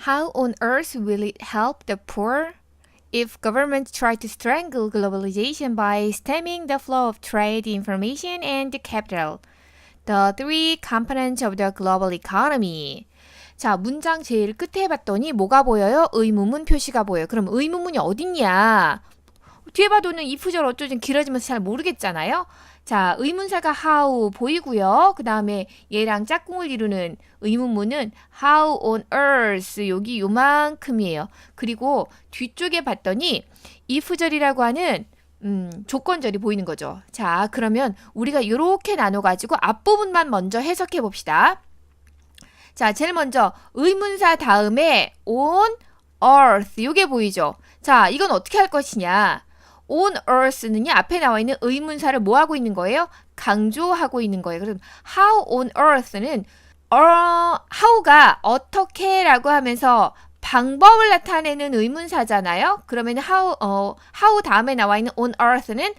How on earth will it help the poor? If governments try to strangle globalization by stemming the flow of trade, information, and capital, the three components of the global economy. 자, 문장 제일 끝에 봤더니 뭐가 보여요? 의문문 표시가 보여요. 그럼 의문문이 어딨냐? 뒤에 봐도는 if절 어쩌든 길어지면서 잘 모르겠잖아요. 자, 의문사가 how 보이고요. 그 다음에 얘랑 짝꿍을 이루는 의문문은 how on earth 여기 요만큼이에요. 그리고 뒤쪽에 봤더니 if절이라고 하는 조건절이 보이는 거죠. 자, 그러면 우리가 이렇게 나눠가지고 앞부분만 먼저 해석해 봅시다. 자, 제일 먼저 의문사 다음에 on earth 요게 보이죠. 자, 이건 어떻게 할 것이냐. on earth는요, 앞에 나와 있는 의문사를 뭐 하고 있는 거예요? 강조하고 있는 거예요. 그럼 how on earth는 how가 어떻게 라고 하면서 방법을 나타내는 의문사잖아요. 그러면 how 다음에 나와 있는 on earth는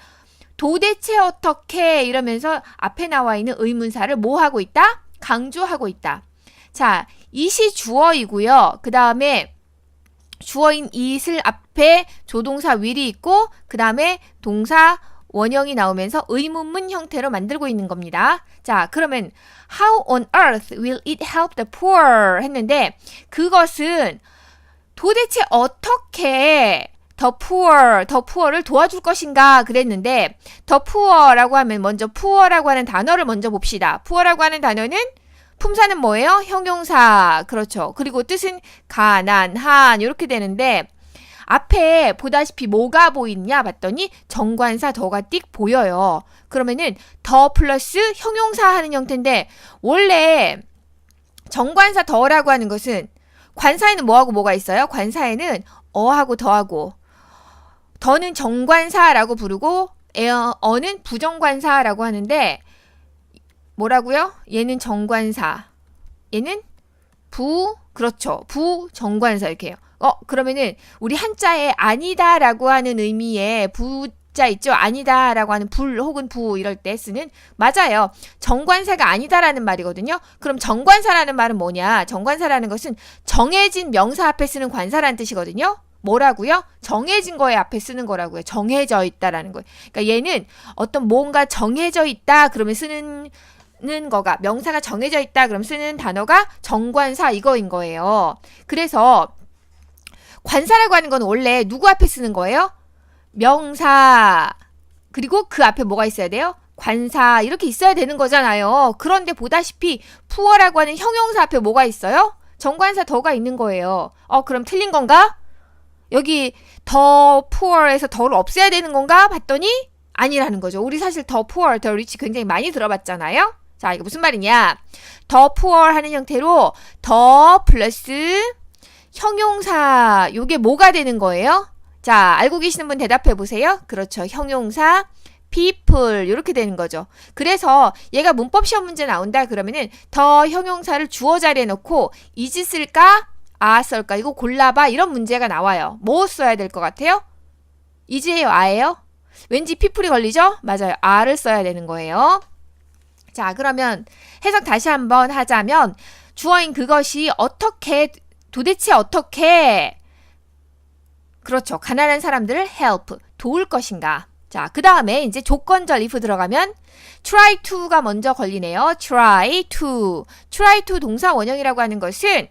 도대체 어떻게 이러면서 앞에 나와 있는 의문사를 뭐 하고 있다? 강조하고 있다. 자, it이 주어이고요. 그 다음에 주어인 it을 앞에 조동사 will이 있고 그 다음에 동사 원형이 나오면서 의문문 형태로 만들고 있는 겁니다. 자, 그러면 How on earth will it help the poor? 했는데 그것은 도대체 어떻게 the poor를 도와줄 것인가 그랬는데 the poor라고 하면 먼저 poor라고 하는 단어를 먼저 봅시다. poor라고 하는 단어는 품사는 뭐예요? 형용사. 그렇죠. 그리고 뜻은 가난한 이렇게 되는데 앞에 보다시피 뭐가 보이냐 봤더니 정관사 더가 띡 보여요. 그러면은 더 플러스 형용사 하는 형태인데 원래 정관사 더라고 하는 것은 관사에는 뭐하고 뭐가 있어요? 관사에는 어하고 더하고 더는 정관사라고 부르고 어는 부정관사라고 하는데 뭐라고요? 얘는 정관사. 얘는 그렇죠. 부정관사 이렇게 해요. 그러면은 우리 한자에 아니다라고 하는 의미의 부자 있죠? 아니다라고 하는 불 혹은 부 이럴 때 쓰는 맞아요. 정관사가 아니다라는 말이거든요. 그럼 정관사라는 말은 뭐냐? 정관사라는 것은 정해진 명사 앞에 쓰는 관사라는 뜻이거든요. 뭐라고요? 정해진 거에 앞에 쓰는 거라고요. 정해져 있다라는 거예요. 그러니까 얘는 어떤 뭔가 정해져 있다 그러면 쓰는 거가 명사가 정해져 있다 그럼 쓰는 단어가 정관사 이거인 거예요. 그래서 관사라고 하는 건 원래 누구 앞에 쓰는 거예요? 명사 그리고 그 앞에 뭐가 있어야 돼요? 관사 이렇게 있어야 되는 거잖아요. 그런데 보다시피 puor라고 하는 형용사 앞에 뭐가 있어요? 정관사 더가 있는 거예요. 그럼 틀린 건가? 여기 더 puor에서 더를 없애야 되는 건가? 봤더니 아니라는 거죠. 우리 사실 더 poor, 더 rich 굉장히 많이 들어봤잖아요. 자, 이거 무슨 말이냐? 더 poor 하는 형태로 더 플러스 형용사 요게 뭐가 되는 거예요? 자, 알고 계시는 분 대답해 보세요. 그렇죠. 형용사 people 이렇게 되는 거죠. 그래서 얘가 문법 시험 문제 나온다 그러면은 더 형용사를 주어 자리에 놓고 is 쓸까? 아 쓸까? 이거 골라봐. 이런 문제가 나와요. 뭐 써야 될 것 같아요? is예요? a예요? 왠지 people이 걸리죠? 맞아요. a를 써야 되는 거예요. 자, 그러면 해석 다시 한번 하자면 주어인 그것이 도대체 어떻게 그렇죠. 가난한 사람들을 help, 도울 것인가. 자, 그 다음에 이제 조건절 if 들어가면 try to가 먼저 걸리네요. try to 동사 원형이라고 하는 것은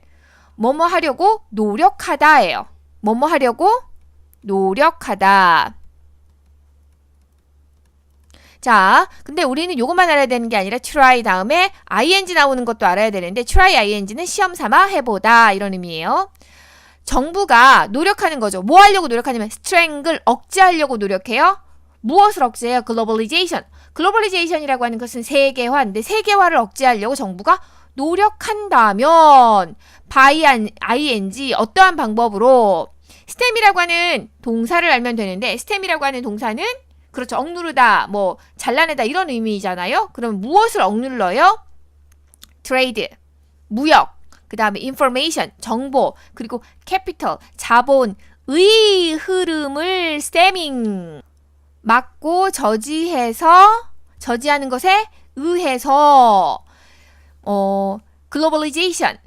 뭐뭐 하려고 노력하다예요. 뭐뭐 하려고 노력하다. 자, 근데 우리는 요것만 알아야 되는 게 아니라 try 다음에 ing 나오는 것도 알아야 되는데 try ing는 시험 삼아 해보다 이런 의미예요. 정부가 노력하는 거죠. 뭐 하려고 노력하냐면 strangle, 억제하려고 노력해요. 무엇을 억제해요? globalization. globalization이라고 하는 것은 세계화인데 세계화를 억제하려고 정부가 노력한다면 by ing 어떠한 방법으로 stem이라고 하는 동사를 알면 되는데 stem이라고 하는 동사는 그렇죠. 억누르다, 뭐 잘라내다 이런 의미잖아요. 그럼 무엇을 억눌러요? trade, 무역, 그 다음에 information, 정보, 그리고 capital, 자본의 흐름을 stemming, 막고 저지하는 것에 의해서 globalization,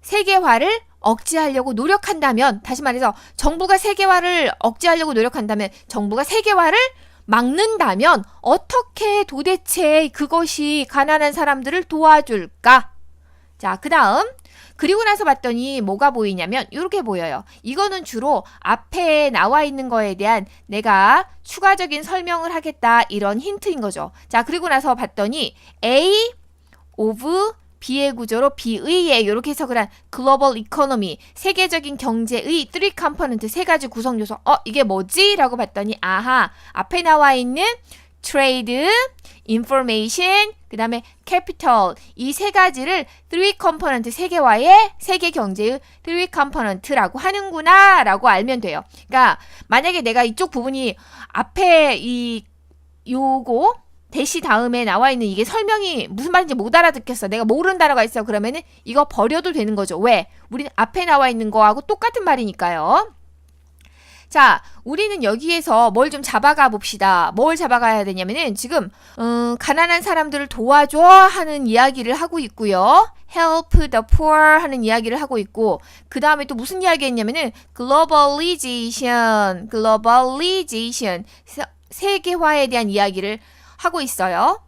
세계화를 억제하려고 노력한다면, 다시 말해서 정부가 세계화를 억제하려고 노력한다면, 정부가 세계화를 막는다면 어떻게 도대체 그것이 가난한 사람들을 도와줄까? 자, 그 다음 그리고 나서 봤더니 뭐가 보이냐면 이렇게 보여요. 이거는 주로 앞에 나와 있는 거에 대한 내가 추가적인 설명을 하겠다 이런 힌트인 거죠. 자, 그리고 나서 봤더니 A of B의 구조로 B의의 이렇게 해석을 한 글로벌 이코노미, 세계적인 경제의 3 컴포넌트, 세 가지 구성 요소. 이게 뭐지? 라고 봤더니 아하, 앞에 나와 있는 트레이드, 인포메이션, 그 다음에 캐피털, 이 세 가지를 3 컴포넌트, 세계화의 세계 경제의 3 컴포넌트라고 하는구나 라고 알면 돼요. 그러니까 만약에 내가 이쪽 부분이 앞에 요거 대시 다음에 나와 있는 이게 설명이 무슨 말인지 못 알아듣겠어. 내가 모르는 단어가 있어. 그러면은 이거 버려도 되는 거죠. 왜? 우리는 앞에 나와 있는 거하고 똑같은 말이니까요. 자, 우리는 여기에서 뭘 좀 잡아가 봅시다. 뭘 잡아가야 되냐면은 지금 가난한 사람들을 도와줘 하는 이야기를 하고 있고요. help the poor 하는 이야기를 하고 있고, 그 다음에 또 무슨 이야기 했냐면은 globalization 세계화에 대한 이야기를 하고 있어요.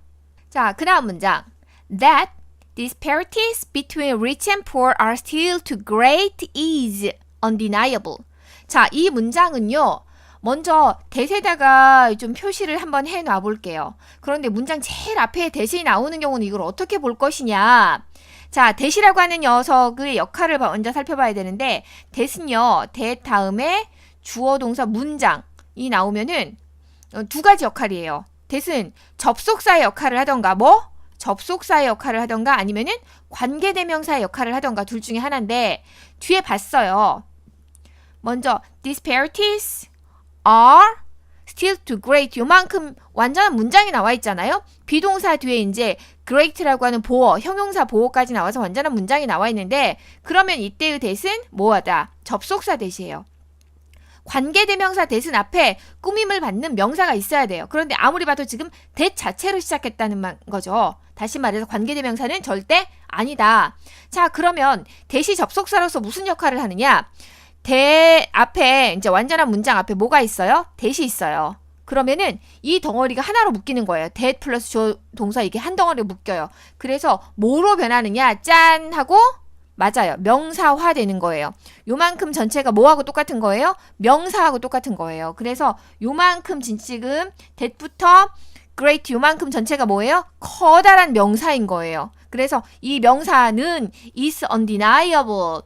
자, 그 다음 문장. That disparities between rich and poor are still too great is undeniable. 자, 이 문장은요. 먼저 대세에다가 좀 표시를 한번 해놔 볼게요. 그런데 문장 제일 앞에 대시 나오는 경우는 이걸 어떻게 볼 것이냐. 자, 대시라고 하는 녀석의 역할을 먼저 살펴봐야 되는데, 대는요. 대 다음에 주어 동사 문장이 나오면은 두 가지 역할이에요. 대신 접속사의 역할을 하던가 접속사의 역할을 하던가 아니면은 관계대명사의 역할을 하던가 둘 중에 하나인데, 뒤에 봤어요. 먼저 disparities are still too great, 요만큼 완전한 문장이 나와 있잖아요. 비동사 뒤에 이제 great라고 하는 보어, 형용사 보어까지 나와서 완전한 문장이 나와 있는데, 그러면 이때의 대신 뭐하다? 접속사 대시예요. 관계대명사 대신 앞에 꾸밈을 받는 명사가 있어야 돼요. 그런데 아무리 봐도 지금 that 자체로 시작했다는 거죠. 다시 말해서 관계대명사는 절대 아니다. 자, 그러면 대시 접속사로서 무슨 역할을 하느냐? 대 앞에 이제 완전한 문장 앞에 뭐가 있어요? 대시 있어요. 그러면은 이 덩어리가 하나로 묶이는 거예요. that 플러스 동사 이게 한 덩어리로 묶여요. 그래서 뭐로 변하느냐? 짠 하고 맞아요. 명사화 되는 거예요. 요만큼 전체가 뭐하고 똑같은 거예요? 명사하고 똑같은 거예요. 그래서 요만큼 지금 that부터 great 요만큼 전체가 뭐예요? 커다란 명사인 거예요. 그래서 이 명사는 is undeniable.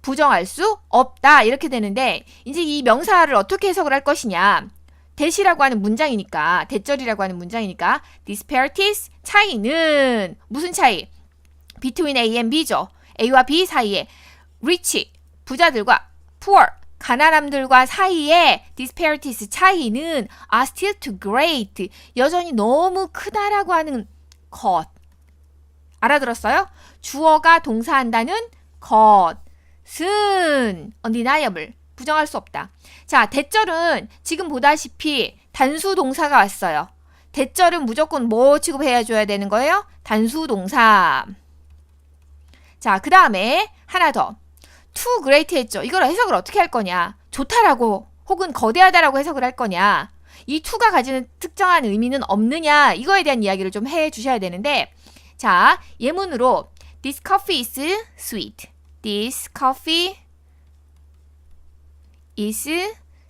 부정할 수 없다. 이렇게 되는데, 이제 이 명사를 어떻게 해석을 할 것이냐. 대시라고 하는 문장이니까, 대절이라고 하는 문장이니까, disparities, 차이는, 무슨 차이? between A and B죠. A와 B 사이에, rich, 부자들과 poor, 가난함들과 사이에 disparities, 차이는 are still too great, 여전히 너무 크다라고 하는 것. 알아들었어요? 주어가 동사한다는 것은 undeniable, 부정할 수 없다. 자, 대절은 지금 보다시피 단수 동사가 왔어요. 대절은 무조건 뭐 취급해줘야 되는 거예요? 단수 동사. 자, 그 다음에 하나 더. too great 했죠. 이걸 해석을 어떻게 할 거냐. 좋다라고 혹은 거대하다라고 해석을 할 거냐. 이 to가 가지는 특정한 의미는 없느냐. 이거에 대한 이야기를 좀 해주셔야 되는데, 자, 예문으로 This coffee is sweet. This coffee is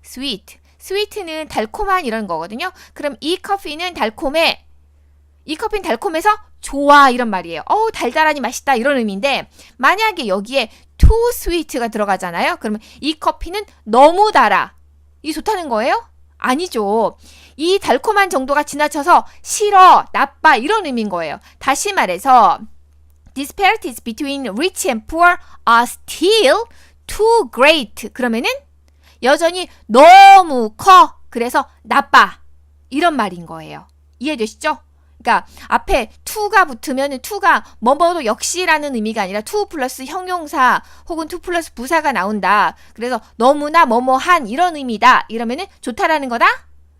sweet. sweet는 달콤한 이런 거거든요. 그럼 이 커피는 달콤해. 이 커피는 달콤해서 좋아 이런 말이에요. 달달하니 맛있다 이런 의미인데, 만약에 여기에 too sweet가 들어가잖아요. 그러면 이 커피는 너무 달아. 이게 좋다는 거예요? 아니죠. 이 달콤한 정도가 지나쳐서 싫어, 나빠 이런 의미인 거예요. 다시 말해서 disparities between rich and poor are still too great. 그러면은 여전히 너무 커. 그래서 나빠. 이런 말인 거예요. 이해되시죠? 그러니까 앞에 to가 붙으면 to가 뭐뭐도 역시라는 의미가 아니라 to 플러스 형용사 혹은 to 플러스 부사가 나온다. 그래서 너무나 뭐뭐한 이런 의미다. 이러면은 좋다라는 거다?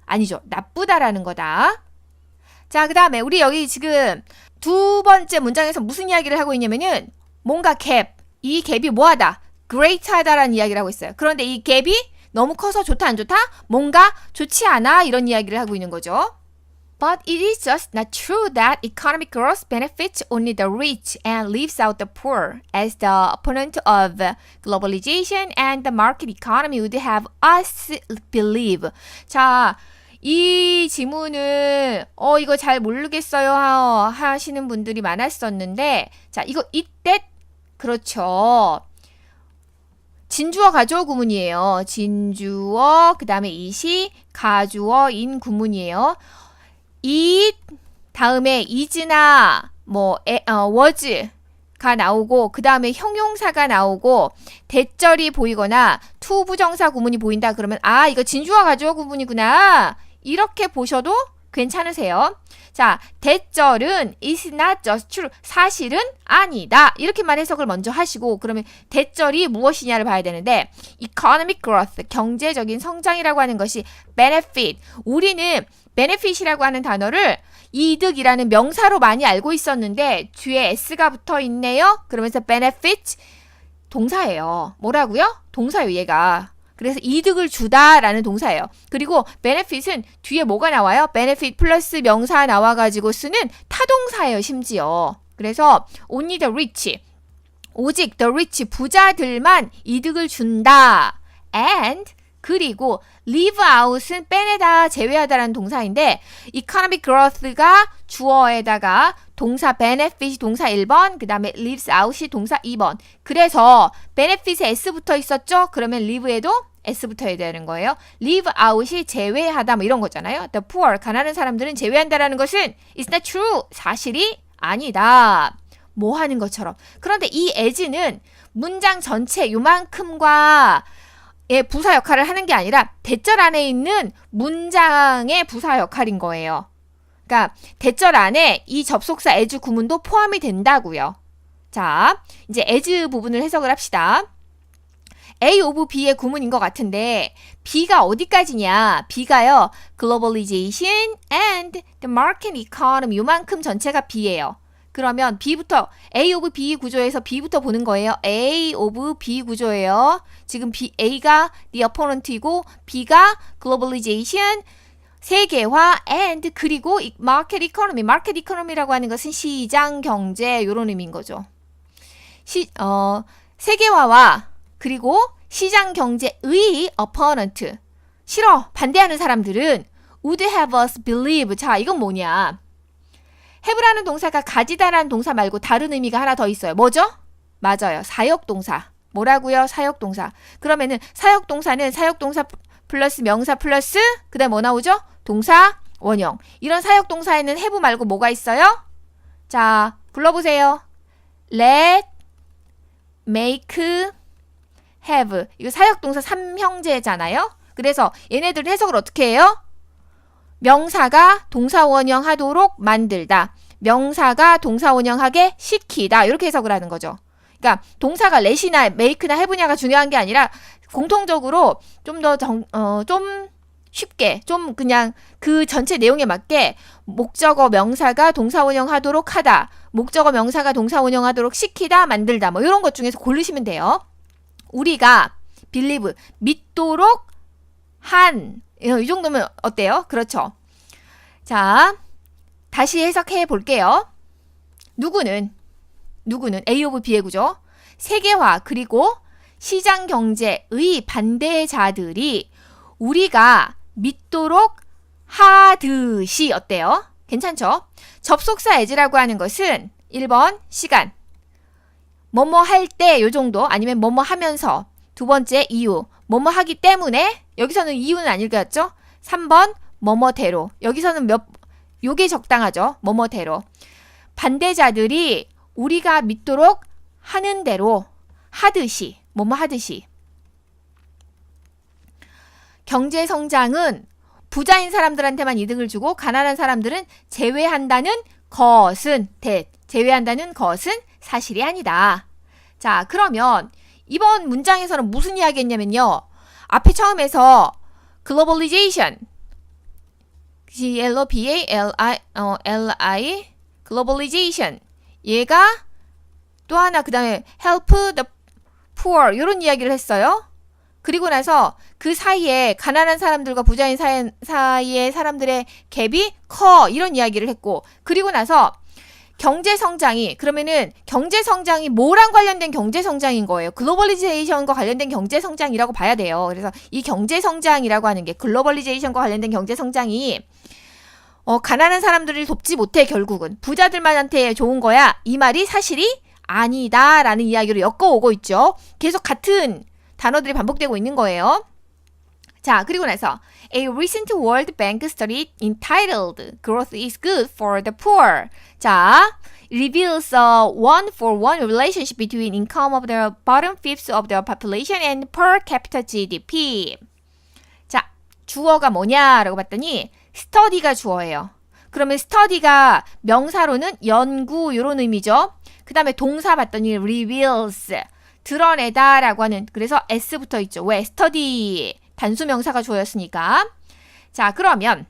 아니죠. 나쁘다라는 거다. 자, 그 다음에 우리 여기 지금 두 번째 문장에서 무슨 이야기를 하고 있냐면은 뭔가 갭. 이 갭이 뭐하다? great하다라는 이야기를 하고 있어요. 그런데 이 갭이 너무 커서 좋다 안 좋다? 뭔가 좋지 않아 이런 이야기를 하고 있는 거죠. But it is just not true that economic growth benefits only the rich and leaves out the poor, as the opponent of globalization and the market economy would have us believe. 자, 이 지문을 이거 잘 모르겠어요 하시는 분들이 많았었는데, 자, 이거 이때 그렇죠. 진주어 가주어 구문이에요. 진주어 그 다음에 이시 가주어인 구문이에요. 이 다음에 is나 was가 나오고 그 다음에 형용사가 나오고 대절이 보이거나 to 부정사 구문이 보인다 그러면 아 이거 진주어 가주어 구문이구나 이렇게 보셔도 괜찮으세요. 자, 대절은 is not just true. 사실은 아니다. 이렇게만 해석을 먼저 하시고 그러면 대절이 무엇이냐를 봐야 되는데 economic growth, 경제적인 성장이라고 하는 것이 benefit. 우리는 benefit이라고 하는 단어를 이득이라는 명사로 많이 알고 있었는데 뒤에 s가 붙어 있네요. 그러면서 benefit 동사예요. 뭐라고요? 동사요, 얘가. 그래서 이득을 주다라는 동사예요. 그리고 benefit은 뒤에 뭐가 나와요? benefit 플러스 명사 나와가지고 쓰는 타동사예요, 심지어. 그래서 only the rich, 오직 the rich, 부자들만 이득을 준다. and 그리고 leave out은 빼내다, 제외하다라는 동사인데 economic growth가 주어에다가 동사 benefit이 동사 1번, 그 다음에 leaves out이 동사 2번. 그래서 benefit에 s 붙어 있었죠? 그러면 leave에도 s 붙어야 되는 거예요. leave out이 제외하다 뭐 이런 거잖아요. the poor, 가난한 사람들은 제외한다라는 것은 it's not true, 사실이 아니다. 뭐 하는 것처럼. 그런데 이 as는 문장 전체 요만큼과 부사 역할을 하는 게 아니라 대절 안에 있는 문장의 부사 역할인 거예요. 그러니까 대절 안에 이 접속사 as 구문도 포함이 된다고요. 자, 이제 as 부분을 해석을 합시다. A of B의 구문인 것 같은데 B가 어디까지냐? B가요. globalization and the market economy 요만큼 전체가 B예요. 그러면 B부터 A of B 구조에서 B부터 보는 거예요. A of B 구조예요. 지금 A가 the opponent이고 B가 globalization, 세계화 and 그리고 market economy. market economy라고 하는 것은 시장 경제 이런 의미인 거죠. 세계화와 그리고 시장 경제의 opponent. 싫어, 반대하는 사람들은 would have us believe. 자, 이건 뭐냐? have라는 동사가 가지다라는 동사 말고 다른 의미가 하나 더 있어요. 뭐죠? 맞아요. 사역동사. 뭐라고요? 사역동사. 그러면은 사역동사는 사역동사 플러스 명사 플러스 그 다음 뭐 나오죠? 동사 원형. 이런 사역동사에는 have 말고 뭐가 있어요? 자, 불러보세요. let, make, have. 이거 사역동사 3형제잖아요. 그래서 얘네들 해석을 어떻게 해요? 명사가 동사 원형 하도록 만들다. 명사가 동사 원형하게 시키다. 이렇게 해석을 하는 거죠. 그러니까 동사가 let이나 make나 have냐가 중요한 게 아니라 공통적으로 좀 더 좀 쉽게 좀 그냥 그 전체 내용에 맞게 목적어 명사가 동사 원형하도록 하다. 목적어 명사가 동사 원형하도록 시키다, 만들다. 뭐 이런 것 중에서 고르시면 돼요. 우리가 believe 믿도록 한 이 정도면 어때요? 그렇죠. 자, 다시 해석해 볼게요. 누구는 A of B의 구조, 세계화 그리고 시장 경제의 반대자들이 우리가 믿도록 하듯이 어때요? 괜찮죠? 접속사 as라고 하는 것은 1번 시간, 뭐뭐 할 때 요 정도 아니면 뭐뭐 하면서, 두 번째 이유, 뭐뭐 하기 때문에, 여기서는 이유는 아닐 것 같죠? 3번 뭐뭐대로, 여기서는 요게 적당하죠? 뭐뭐대로. 반대자들이 우리가 믿도록 하는 대로 하듯이, 뭐뭐 하듯이. 경제 성장은 부자인 사람들한테만 이득을 주고 가난한 사람들은 제외한다는 것은 제외한다는 것은 사실이 아니다. 자, 그러면 이번 문장에서는 무슨 이야기 했냐면요. 앞에 처음에서 globalization, globalization, globalization. 얘가 또 하나 그 다음에 help the poor 이런 이야기를 했어요. 그리고 나서 그 사이에 가난한 사람들과 부자인 사이에 사람들의 갭이 커 이런 이야기를 했고 그리고 나서 경제성장이 그러면은 경제성장이 뭐랑 관련된 경제성장인 거예요. 글로벌리제이션과 관련된 경제성장이라고 봐야 돼요. 그래서 이 경제성장이라고 하는 게 글로벌리제이션과 관련된 경제성장이 가난한 사람들을 돕지 못해 결국은 부자들만한테 좋은 거야. 이 말이 사실이 아니다라는 이야기로 엮어오고 있죠. 계속 같은 단어들이 반복되고 있는 거예요. 자, 그리고 나서 A recent World Bank study entitled Growth is good for the poor. 자, reveals a one-for-one relationship between income of the bottom fifth of the population and per capita GDP. 자, 주어가 뭐냐라고 봤더니 study가 주어예요. 그러면 study가 명사로는 연구 이런 의미죠. 그 다음에 동사 봤더니 reveals 드러내다라고 하는 그래서 s 붙어 있죠. 왜? study 단수 명사가 주어였으니까. 자, 그러면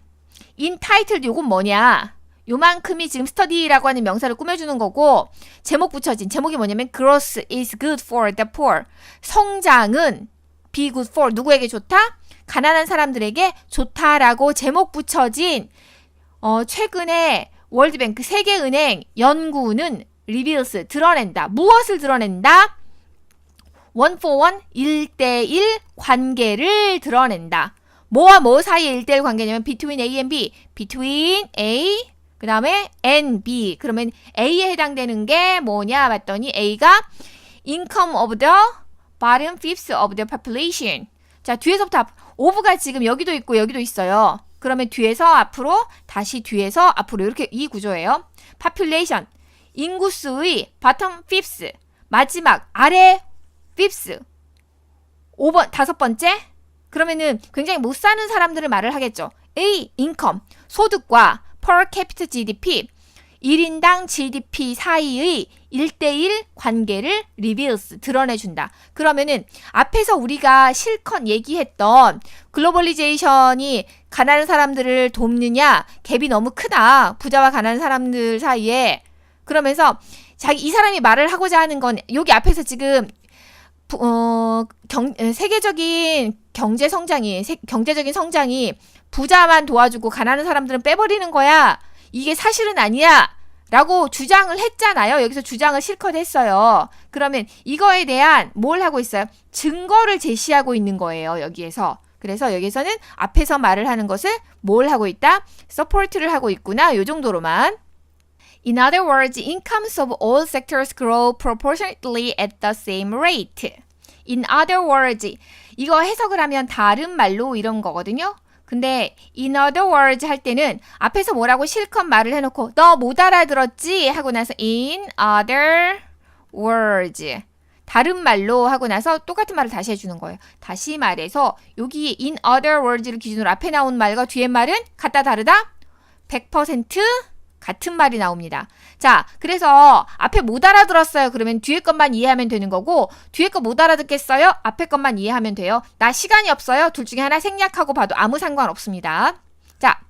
entitled 요건 뭐냐? 요만큼이 지금 study라고 하는 명사를 꾸며주는 거고 제목 붙여진 제목이 뭐냐면 growth is good for the poor. 성장은 be good for 누구에게 좋다? 가난한 사람들에게 좋다라고 제목 붙여진 최근에 월드뱅크 세계은행 연구는 reveals 드러낸다. 무엇을 드러낸다? one for one 1대1 관계를 드러낸다. 뭐와 뭐 사이의 1대1 관계냐면 between A and B. between A 그 다음에 and B. 그러면 A에 해당되는 게 뭐냐 봤더니 A가 income of the bottom fifth of the population. 자, 뒤에서부터 of가 지금 여기도 있고 여기도 있어요. 그러면 뒤에서 앞으로 다시 뒤에서 앞으로 이렇게 이 구조예요. population 인구수의 bottom fifth 마지막 아래 fifth 5번 다섯 번째 그러면은 굉장히 못 사는 사람들을 말을 하겠죠. A income 소득과 per capita GDP 1인당 GDP 사이의 1대1 관계를 reveals 드러내준다. 그러면은 앞에서 우리가 실컷 얘기했던 글로벌리제이션이 가난한 사람들을 돕느냐 갭이 너무 크다. 부자와 가난한 사람들 사이에 그러면서 이 사람이 말을 하고자 하는 건 여기 앞에서 지금 세계적인 경제적인 성장이 부자만 도와주고 가난한 사람들은 빼버리는 거야. 이게 사실은 아니야. 라고 주장을 했잖아요. 여기서 주장을 실컷 했어요. 그러면 이거에 대한 뭘 하고 있어요? 증거를 제시하고 있는 거예요. 여기에서. 그래서 여기서는 앞에서 말을 하는 것을 뭘 하고 있다? 서포트를 하고 있구나. 요 정도로만. In other words, incomes of all sectors grow proportionately at the same rate. In other words, 이거 해석을 하면 다른 말로 이런 거거든요. 근데 in other words 할 때는 앞에서 뭐라고 실컷 말을 해놓고 너 못 알아들었지? 하고 나서 in other words 다른 말로 하고 나서 똑같은 말을 다시 해주는 거예요. 다시 말해서 여기 in other words를 기준으로 앞에 나온 말과 뒤에 말은 같다 다르다? 100% 같은 말이 나옵니다. 자, 그래서 앞에 못 알아들었어요. 그러면 뒤에 것만 이해하면 되는 거고 뒤에 거 못 알아듣겠어요? 앞에 것만 이해하면 돼요. 나 시간이 없어요. 둘 중에 하나 생략하고 봐도 아무 상관없습니다. 자,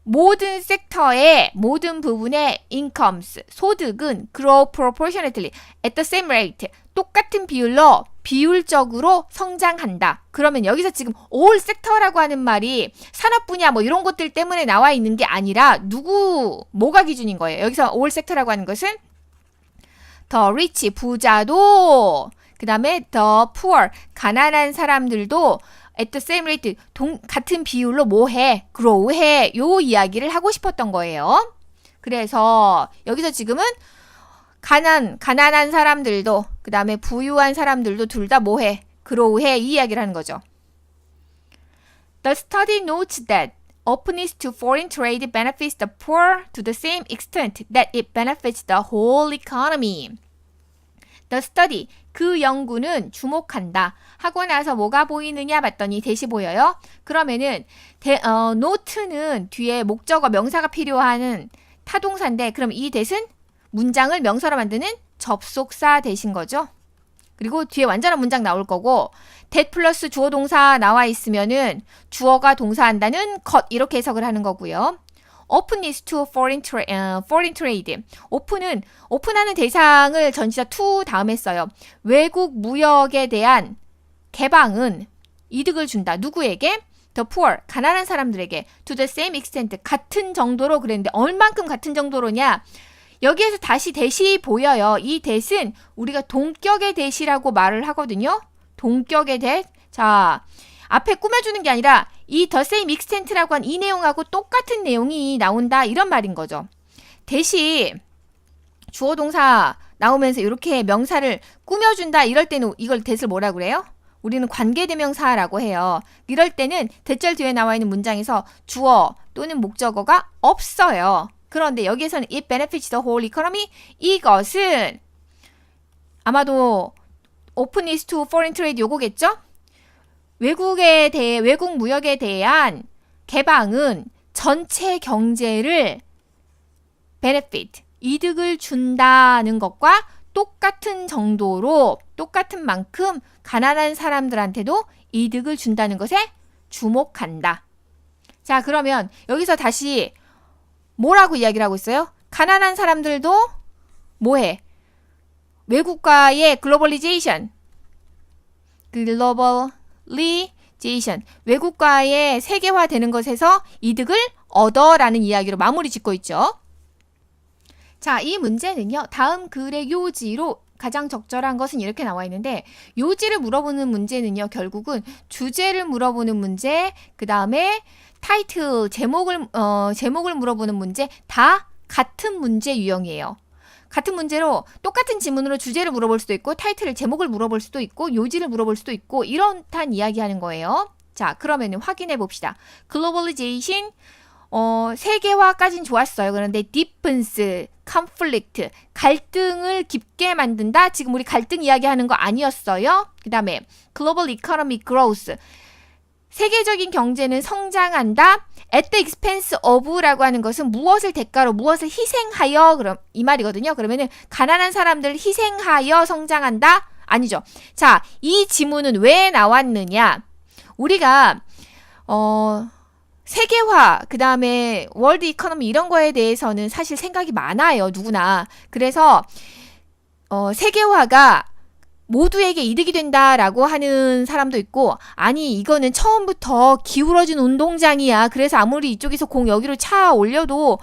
모든 섹터의 모든 부분의 incomes, 소득은 grow proportionately at the same rate, 똑같은 비율로 비율적으로 성장한다. 그러면 여기서 지금 all sector라고 하는 말이 산업 분야 뭐 이런 것들 때문에 나와 있는 게 아니라 뭐가 기준인 거예요. 여기서 all sector라고 하는 것은 the rich, 부자도 그 다음에 the poor, 가난한 사람들도 at the same rate, 같은 비율로 뭐해? grow해. 요 이야기를 하고 싶었던 거예요. 그래서 여기서 지금은 가난한 사람들도 그 다음에 부유한 사람들도 둘 다 뭐해? grow해. 이 이야기를 하는 거죠. The study notes that openness to foreign trade benefits the poor to the same extent that it benefits the whole economy. The study, 그 연구는 주목한다. 하고 나서 뭐가 보이느냐 봤더니 대시 보여요. 그러면은 note는 뒤에 목적어 명사가 필요한 타동사인데 그럼 이 대신 문장을 명사로 만드는 접속사 대신 거죠. 그리고 뒤에 완전한 문장 나올 거고 that 플러스 주어 동사 나와 있으면은 주어가 동사한다는 것 이렇게 해석을 하는 거고요. openness to foreign trade. 오픈하는 대상을 전치사 to 다음에 써요. 외국 무역에 대한 개방은 이득을 준다. 누구에게? The poor, 가난한 사람들에게. To the same extent, 같은 정도로 그랬는데 얼만큼 같은 정도로냐? 여기에서 다시 대시 보여요. 이 대신 우리가 동격의 대시라고 말을 하거든요. 동격의 대. 자, 앞에 꾸며주는 게 아니라 이 the same extent라고 한 이 내용하고 똑같은 내용이 나온다. 이런 말인 거죠. 대시 주어 동사 나오면서 이렇게 명사를 꾸며준다. 이럴 때는 이걸 대시를 뭐라 그래요? 우리는 관계대명사라고 해요. 이럴 때는 대절 뒤에 나와 있는 문장에서 주어 또는 목적어가 없어요. 그런데 여기에서는 it benefits the whole economy. 이것은 아마도 openness to foreign trade 요거겠죠? 외국 무역에 대한 개방은 전체 경제를 benefit, 이득을 준다는 것과 똑같은 정도로, 똑같은 만큼 가난한 사람들한테도 이득을 준다는 것에 주목한다. 자, 그러면 여기서 다시 뭐라고 이야기를 하고 있어요? 가난한 사람들도 뭐해? 외국과의 글로벌리제이션, 외국과의 세계화되는 것에서 이득을 얻어라는 이야기로 마무리 짓고 있죠. 자, 이 문제는요. 다음 글의 요지로 가장 적절한 것은 이렇게 나와 있는데 요지를 물어보는 문제는요. 결국은 주제를 물어보는 문제, 그 다음에 타이틀, 제목을 물어보는 문제 다 같은 문제 유형이에요. 같은 문제로 똑같은 지문으로 주제를 물어볼 수도 있고 타이틀을 제목을 물어볼 수도 있고 요지를 물어볼 수도 있고 이런탄 이야기하는 거예요. 자, 그러면 확인해 봅시다. 글로벌리제이션 세계화까진 좋았어요. 그런데 deepens, conflict, 갈등을 깊게 만든다. 지금 우리 갈등 이야기하는 거 아니었어요. 그 다음에 global economic growth, 세계적인 경제는 성장한다. at the expense of라고 하는 것은 무엇을 대가로, 무엇을 희생하여, 그럼 이 말이거든요. 그러면은 가난한 사람들을 희생하여 성장한다? 아니죠. 자, 이 지문은 왜 나왔느냐? 우리가 세계화, 그 다음에 월드 이코노미 이런 거에 대해서는 사실 생각이 많아요. 누구나. 그래서 세계화가 모두에게 이득이 된다라고 하는 사람도 있고, 아니 이거는 처음부터 기울어진 운동장이야. 그래서 아무리 이쪽에서 공 여기로 차 올려도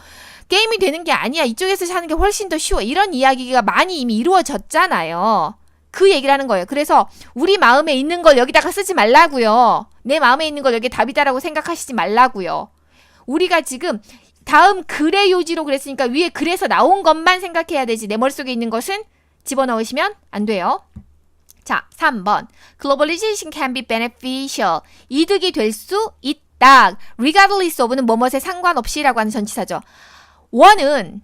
게임이 되는 게 아니야. 이쪽에서 사는 게 훨씬 더 쉬워. 이런 이야기가 많이 이미 이루어졌잖아요. 그 얘기를 하는 거예요. 그래서 우리 마음에 있는 걸 여기다가 쓰지 말라고요. 내 마음에 있는 걸 여기 답이다라고 생각하시지 말라고요. 우리가 지금 다음 글의 요지로 그랬으니까 위에 글에서 나온 것만 생각해야 되지 내 머릿속에 있는 것은 집어넣으시면 안 돼요. 자, 3번. Globalization can be beneficial. 이득이 될 수 있다. Regardless of는 뭐뭐에 상관없이라고 하는 전치사죠. 원은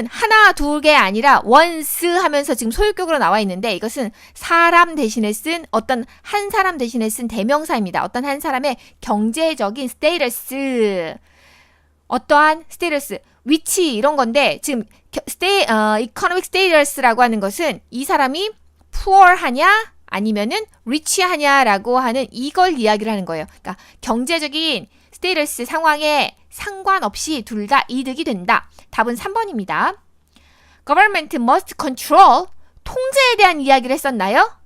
하나, 두 개 아니라 once 하면서 지금 소유격으로 나와 있는데 이것은 사람 대신에 쓴 어떤 한 사람 대신에 쓴 대명사입니다. 어떤 한 사람의 경제적인 스테이터스, 어떠한 스테이터스, 위치 이런 건데 지금 economic status라고 하는 것은 이 사람이 poor 하냐 아니면은 rich 하냐라고 하는 이걸 이야기를 하는 거예요. 그러니까 경제적인 스테이터스 상황에 상관없이 둘 다 이득이 된다. 답은 3번입니다. Government must control. 통제에 대한 이야기를 했었나요?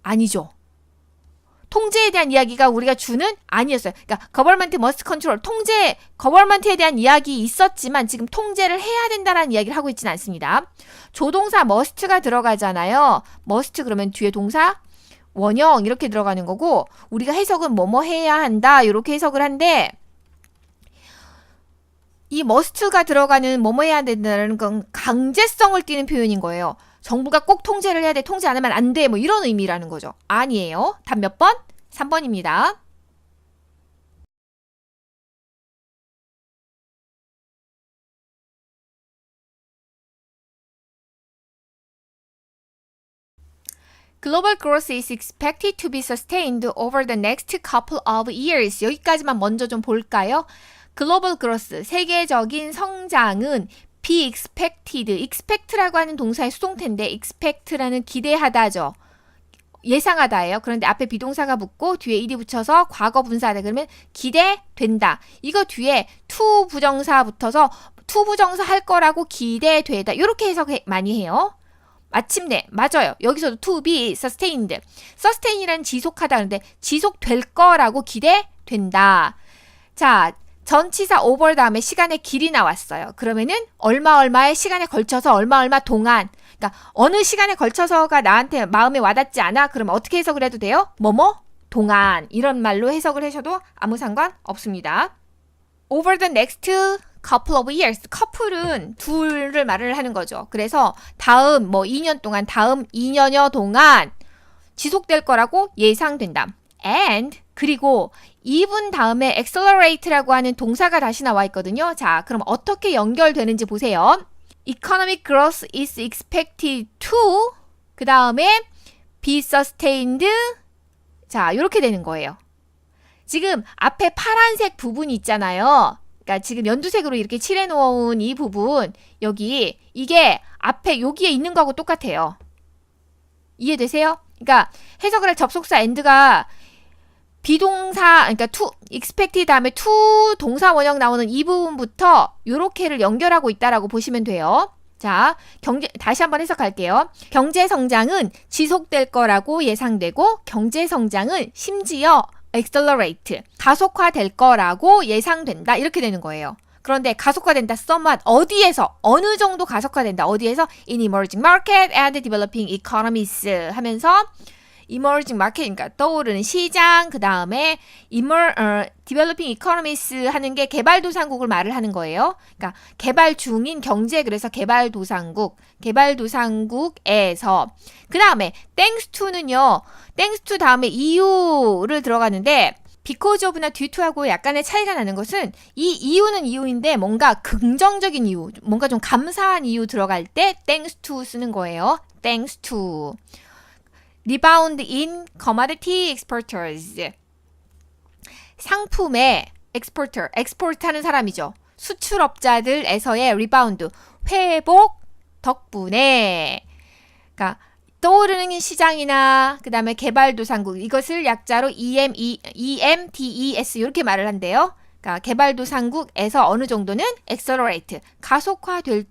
아니죠. 통제에 대한 이야기가 우리가 주는 아니었어요. 그러니까 government must control. government에 대한 이야기 있었지만 지금 통제를 해야 된다는 이야기를 하고 있지는 않습니다. 조동사 must가 들어가잖아요. must 그러면 뒤에 동사 원형 이렇게 들어가는 거고 우리가 해석은 뭐뭐 해야 한다 이렇게 해석을 한데 이 must가 들어가는 뭐뭐 해야 된다는 건 강제성을 띠는 표현인 거예요. 정부가 꼭 통제를 해야 돼. 통제 안 하면 안 돼. 뭐 이런 의미라는 거죠. 아니에요. 답 몇 번? 3번입니다. Global growth is expected to be sustained over the next couple of years. 여기까지만 먼저 좀 볼까요? 글로벌 그로스, 세계적인 성장은 be expected, expect라고 하는 동사의 수동태인데 expect라는 기대하다죠. 예상하다예요. 그런데 앞에 비동사가 붙고 뒤에 일이 붙여서 과거 분사하다. 그러면 기대된다. 이거 뒤에 to 부정사 붙어서 to 부정사 할 거라고 기대되다. 이렇게 해석 많이 해요. 마침내 맞아요. 여기서도 to be sustained. sustain이란 지속하다. 그런데 지속될 거라고 기대된다. 자, 전치사 over 다음에 시간의 길이 나왔어요. 그러면은 얼마의 시간에 걸쳐서 얼마 동안, 그러니까 어느 시간에 걸쳐서가 나한테 마음에 와닿지 않아? 그러면 어떻게 해석을 해도 돼요? 뭐뭐 동안, 이런 말로 해석을 하셔도 아무 상관 없습니다. over the next couple of years. couple은 둘을 말을 하는 거죠. 그래서 다음 2년 동안, 다음 2년여 동안 지속될 거라고 예상된다. and 그리고 even 다음에 accelerate라고 하는 동사가 다시 나와 있거든요. 자, 그럼 어떻게 연결되는지 보세요. economic growth is expected to 그 다음에 be sustained. 자, 이렇게 되는 거예요. 지금 앞에 파란색 부분이 있잖아요. 그러니까 지금 연두색으로 이렇게 칠해 놓은 이 부분, 여기 이게 앞에 여기에 있는 거하고 똑같아요. 이해되세요? 그러니까 해석을 할 접속사 and가 비동사, 그러니까 to, expected 다음에 to 동사 원형 나오는 이 부분부터 요렇게를 연결하고 있다라고 보시면 돼요. 자, 다시 한번 해석할게요. 경제 성장은 지속될 거라고 예상되고 경제 성장은 심지어 accelerate, 가속화될 거라고 예상된다. 이렇게 되는 거예요. 그런데 가속화된다, somewhat, 어디에서, 어느 정도 가속화된다, 어디에서? in emerging market and developing economies 하면서 emerging market, 그러니까 떠오르는 시장, 그 다음에 developing economies 하는 게 개발도상국을 말을 하는 거예요. 그러니까 개발 중인 경제, 그래서 개발도상국에서. 그 다음에 thanks to는요, thanks to 다음에 EU를 들어가는데 because of나 due to하고 약간의 차이가 나는 것은 이 이유는 이유인데 뭔가 긍정적인 이유, 뭔가 좀 감사한 이유 들어갈 때 thanks to 쓰는 거예요. thanks to. rebound in commodity exporters. 상품의 exporter, export 하는 사람이죠. 수출업자들에서의 rebound, 회복 덕분에. 그러니까 떠오르는 시장이나 그 다음에 개발도상국, 이것을 약자로 EMDES 이렇게 말을 한대요. 그러니까 개발도상국에서 어느 정도는 accelerate, 가속화될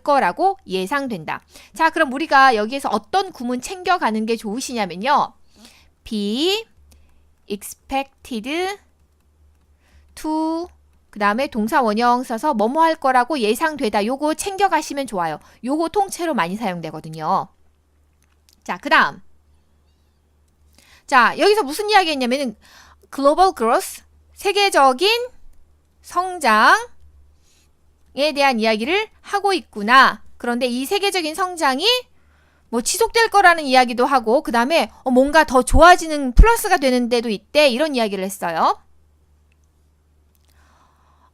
거라고 예상된다. 자, 그럼 우리가 여기에서 어떤 구문 챙겨가는 게 좋으시냐면요. be expected to 그 다음에 동사 원형 써서 뭐뭐 할 거라고 예상되다. 요거 챙겨가시면 좋아요. 요거 통째로 많이 사용되거든요. 자, 그 다음. 자, 여기서 무슨 이야기 했냐면은 global growth, 세계적인 성장에 대한 이야기를 하고 있구나. 그런데 이 세계적인 성장이 뭐 지속될 거라는 이야기도 하고 그 다음에 뭔가 더 좋아지는 플러스가 되는 데도 있대. 이런 이야기를 했어요.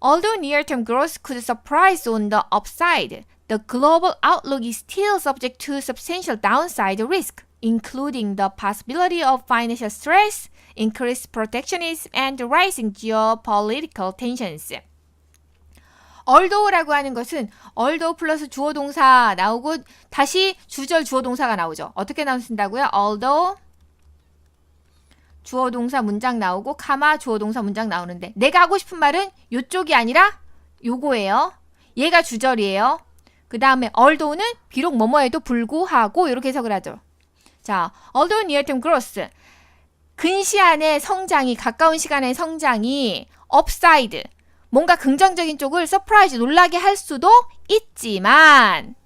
Although near-term growth could surprise on the upside, the global outlook is still subject to substantial downside risk, including the possibility of financial stress, increased protectionism, and rising geopolitical tensions. although라고 하는 것은 although 플러스 주어 동사 나오고 다시 주절 주어 동사가 나오죠. 어떻게 나온다고요? although 주어 동사 문장 나오고 카마 주어 동사 문장 나오는데 내가 하고 싶은 말은 요쪽이 아니라 요거예요. 얘가 주절이에요. 그 다음에 although는 비록 뭐뭐에도 불구하고 이렇게 해석을 하죠. 자, although near-term growth, 근시안의 성장이, 가까운 시간의 성장이 upside, 뭔가 긍정적인 쪽을 surprise, 놀라게 할 수도 있지만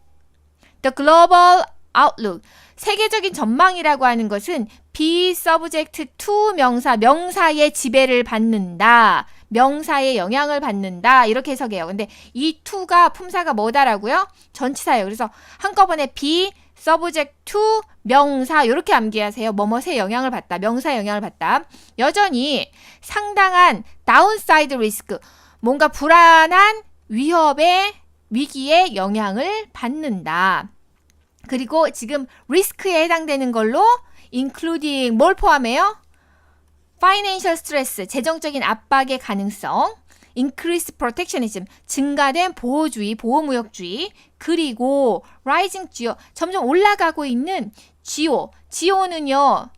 the global outlook, 세계적인 전망이라고 하는 것은 be subject to 명사, 명사의 지배를 받는다. 명사의 영향을 받는다. 이렇게 해석해요. 근데 이 to가 품사가 뭐다라고요? 전치사예요. 그래서 한꺼번에 be subject to 명사 이렇게 암기하세요. 뭐뭐의 영향을 받다. 명사의 영향을 받다. 여전히 상당한 downside risk, 뭔가 불안한 위협의 위기의 영향을 받는다. 그리고 지금 리스크에 해당되는 걸로 including 뭘 포함해요? financial stress, 재정적인 압박의 가능성, increase protectionism, 증가된 보호주의, 보호무역주의, 그리고 rising geo, 점점 올라가고 있는 geo는요,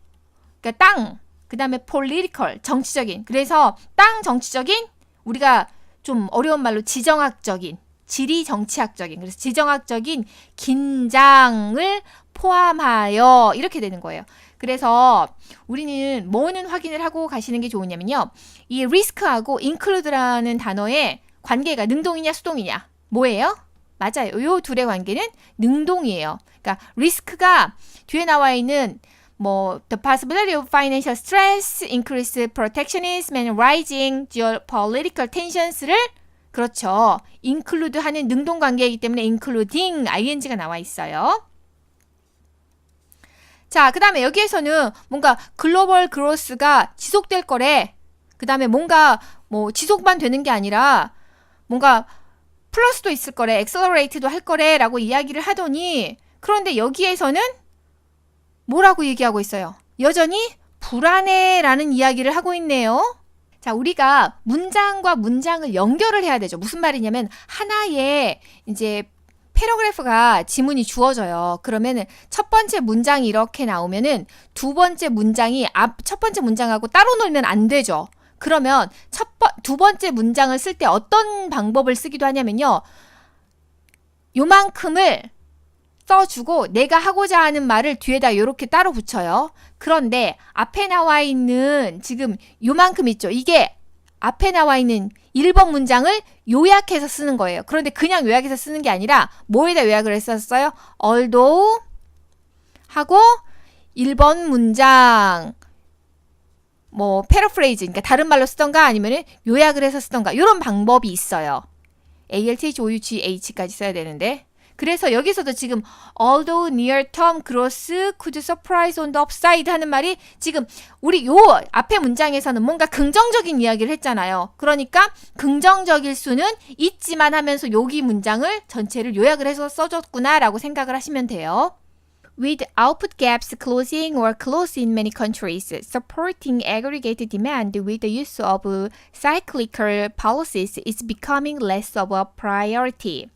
그러니까 땅, 그 다음에 political, 정치적인, 그래서 땅 정치적인, 우리가 좀 어려운 말로 지정학적인, 지리 정치학적인, 그래서 지정학적인 긴장을 포함하여 이렇게 되는 거예요. 그래서 우리는 뭐는 확인을 하고 가시는 게 좋으냐면요. 이 risk하고 include라는 단어의 관계가 능동이냐 수동이냐. 뭐예요? 맞아요. 이 둘의 관계는 능동이에요. 그러니까 risk가 뒤에 나와 있는 the possibility of financial stress, increased protectionism, and rising geopolitical tentions를 그렇죠. include 하는 능동 관계이기 때문에 including ing가 나와 있어요. 자, 그 다음에 여기에서는 뭔가 글로벌 그로스가 지속될 거래. 그 다음에 뭔가 지속만 되는 게 아니라 뭔가 플러스도 있을 거래. 엑셀러레이트도 할 거래 라고 이야기를 하더니 그런데 여기에서는 뭐라고 얘기하고 있어요? 여전히 불안해라는 이야기를 하고 있네요. 자, 우리가 문장과 문장을 연결을 해야 되죠. 무슨 말이냐면 하나의 이제 패러그래프가 지문이 주어져요. 그러면은 첫 번째 문장이 이렇게 나오면은 두 번째 문장이 첫 번째 문장하고 따로 놀면 안 되죠. 그러면 두 번째 문장을 쓸 때 어떤 방법을 쓰기도 하냐면요. 요만큼을 써주고 내가 하고자 하는 말을 뒤에다 이렇게 따로 붙여요. 그런데 앞에 나와 있는 지금 요만큼 있죠. 이게 앞에 나와 있는 1번 문장을 요약해서 쓰는 거예요. 그런데 그냥 요약해서 쓰는 게 아니라 뭐에다 요약을 했었어요? although 하고 1번 문장 paraphrase, 그러니까 다른 말로 쓰던가 아니면 요약을 해서 쓰던가 이런 방법이 있어요. although까지 써야 되는데 그래서 여기서도 지금 although near-term growth could surprise on the upside 하는 말이 지금 우리 요 앞에 문장에서는 뭔가 긍정적인 이야기를 했잖아요. 그러니까 긍정적일 수는 있지만 하면서 여기 문장을 전체를 요약을 해서 써줬구나 라고 생각을 하시면 돼요. With output gaps closing or close in many countries, supporting aggregate demand with the use of cyclical policies is becoming less of a priority.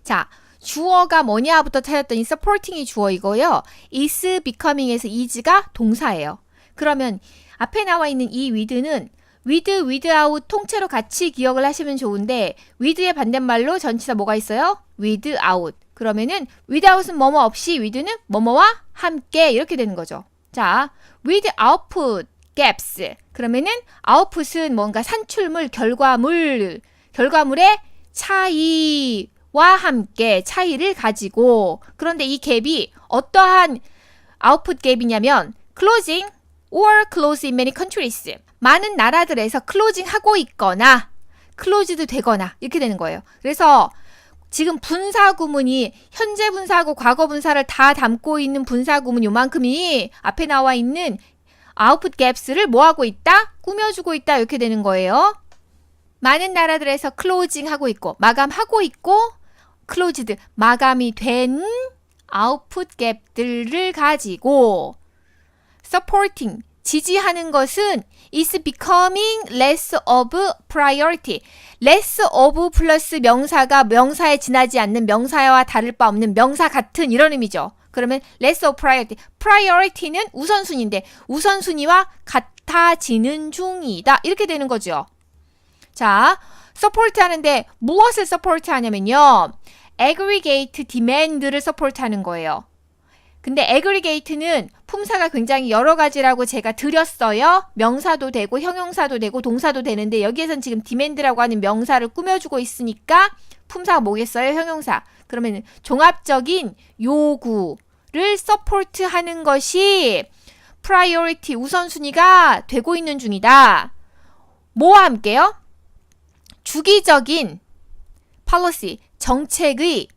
자, 주어가 뭐냐부터 찾았더니 supporting이 주어이고요. is becoming에서 is가 동사예요. 그러면 앞에 나와 있는 이 with는 with, without 통째로 같이 기억을 하시면 좋은데 with의 반대말로 전치사 뭐가 있어요? without. 그러면은 without은 뭐뭐 없이 with는 뭐뭐와 함께 이렇게 되는 거죠. 자, with output gaps. 그러면은 output은 뭔가 산출물, 결과물의 차이 와 함께 차이를 가지고 그런데 이 갭이 어떠한 아웃풋 갭이냐면 closing or close in many countries 많은 나라들에서 closing 하고 있거나 closed 되거나 이렇게 되는 거예요. 그래서 지금 분사 구문이 현재 분사하고 과거 분사를 다 담고 있는 분사 구문 요만큼이 앞에 나와 있는 아웃풋 갭스를 뭐하고 있다? 꾸며주고 있다 이렇게 되는 거예요. 많은 나라들에서 closing 하고 있고 마감하고 있고 closed 마감이 된 아웃풋 갭들을 가지고 supporting 지지하는 것은 is becoming less of priority. less of 플러스 명사가 명사에 지나지 않는 명사와 다를 바 없는 명사 같은 이런 의미죠. 그러면 less of priority. priority는 우선순위인데 우선순위와 같아지는 중이다. 이렇게 되는 거죠. 자, 서포트 하는데 무엇을 서포트 하냐면요. aggregate demand를 서포트 하는 거예요. 근데 aggregate는 품사가 굉장히 여러 가지라고 제가 드렸어요. 명사도 되고 형용사도 되고 동사도 되는데 여기에선 지금 demand라고 하는 명사를 꾸며주고 있으니까 품사가 뭐겠어요? 형용사. 그러면 종합적인 요구를 서포트 하는 것이 priority 우선순위가 되고 있는 중이다. 뭐와 함께요? 주기적인 policy, 정책의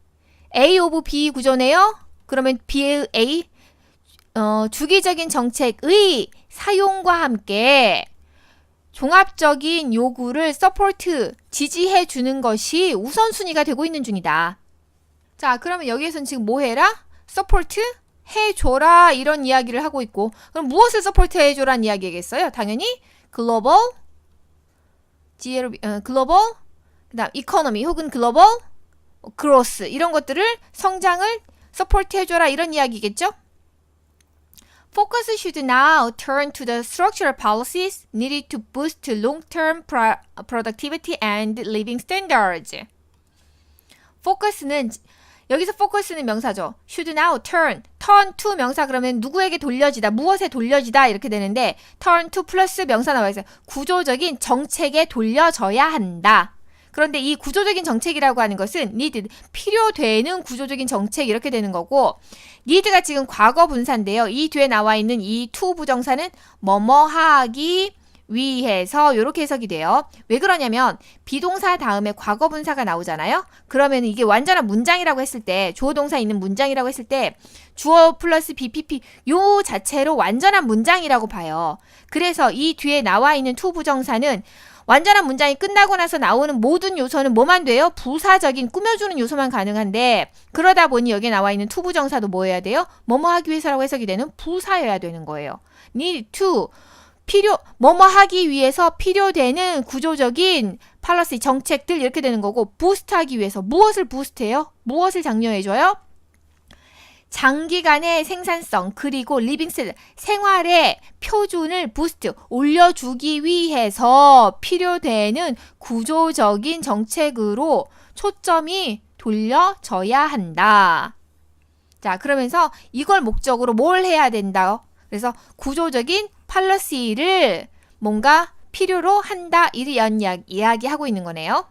A of B 구조네요. 그러면 B의 A, 주기적인 정책의 사용과 함께 종합적인 요구를 서포트, 지지해 주는 것이 우선순위가 되고 있는 중이다. 자, 그러면 여기에서는 지금 뭐 해라? 서포트 해줘라 이런 이야기를 하고 있고 그럼 무엇을 서포트 해줘라는 이야기겠어요? 당연히 글로벌 글로벌, 그다음 이코노미 혹은 글로벌 그로스 이런 것들을 성장을 서포트 해줘라 이런 이야기겠죠? Focus should now turn to the structural policies needed to boost long-term productivity and living standards. Focus는 여기서 focus는 명사죠. Should now turn to 명사 그러면 누구에게 돌려지다, 무엇에 돌려지다 이렇게 되는데 turn to 플러스 명사 나와 있어요. 구조적인 정책에 돌려져야 한다. 그런데 이 구조적인 정책이라고 하는 것은 need, 필요되는 구조적인 정책 이렇게 되는 거고 need가 지금 과거 분사인데요. 이 뒤에 나와 있는 이 to 부정사는 뭐뭐 하기 위해서 이렇게 해석이 돼요. 왜 그러냐면 비동사 다음에 과거 분사가 나오잖아요. 그러면 이게 완전한 문장이라고 했을 때 주어 동사 있는 문장이라고 했을 때 주어 플러스 BPP 요 자체로 완전한 문장이라고 봐요. 그래서 이 뒤에 나와 있는 to 부정사는 완전한 문장이 끝나고 나서 나오는 모든 요소는 뭐만 돼요? 부사적인 꾸며주는 요소만 가능한데 그러다 보니 여기에 나와 있는 to 부정사도 뭐 해야 돼요? 뭐뭐 하기 위해서라고 해석이 되는 부사여야 되는 거예요. need to 뭐뭐 하기 위해서 필요되는 구조적인 팔러시 정책들 이렇게 되는 거고 부스트하기 위해서 무엇을 부스트해요? 무엇을 장려해줘요? 장기간의 생산성 그리고 리빙스 생활의 표준을 부스트 올려주기 위해서 필요되는 구조적인 정책으로 초점이 돌려져야 한다. 자, 그러면서 이걸 목적으로 뭘 해야 된다? 그래서 구조적인 팔러시를 뭔가 필요로 한다 이런 이야기하고 있는 거네요.